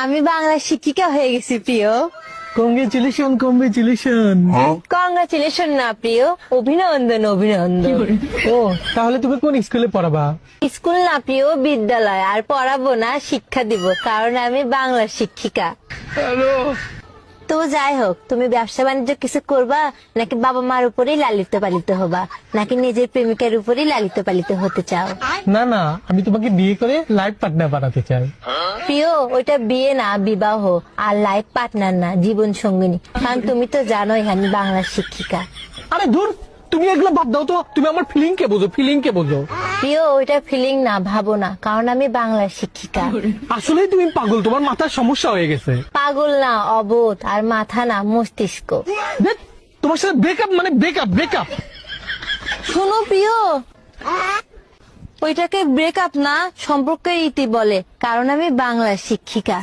আমি বাংলা শিক্ষিকা হয়ে গেছি প্রিয়। Congratulation congratulation. কংগ্রাচুলেশন না প্রিয়, অভিনন্দন অভিনন্দন। ও তাহলে তুমি কোন স্কুলে পড়াবা? স্কুল না প্রিয়, বিদ্যালয়। আর পড়াবো না, শিক্ষা দিব, কারণ আমি বাংলা শিক্ষিকা। হ্যালো। তো যাই হোক, তুমি ব্যবসা বাণিজ্য কিছু করবা, নাকি বাবা মার উপরেই লালিত পালিত হবা, নাকি নিজের প্রেমিকার উপরেই লালিত পালিত হতে চাও? না না, আমি তোমাকে বিয়ে করে লাইফ পার্টনার বানাতে চাই। প্রিয়, ওইটা বিয়ে না, বিবাহ। আর লাইফ পার্টনার না, জীবন সঙ্গিনী। কারণ তুমি তো জানোই আমি বাংলা শিক্ষিকা। আরে ধুর, তুমি এগুলো বাদ দাও তো, তুমি আমার ফিলিং কে বোঝো, ফিলিং কে বোঝো। প্রিয়, ওইটা ফিলিং না, ভাবো না, কারণ আমি বাংলা শিক্ষিকা। আসলেই তুমি পাগল, তোমার মাথার সমস্যা হয়ে গেছে। পাগল না, অবোধ। আর মাথা না, মস্তিষ্ক। ধ্যাৎ, তোমার সাথে ব্রেকআপ মানে ব্রেকআপ ব্রেকআপ। শোনো প্রিয়, ওইটাকে ব্রেকআপ না, সম্পর্কের ইতি বলে, কারণ আমি বাংলা শিক্ষিকা।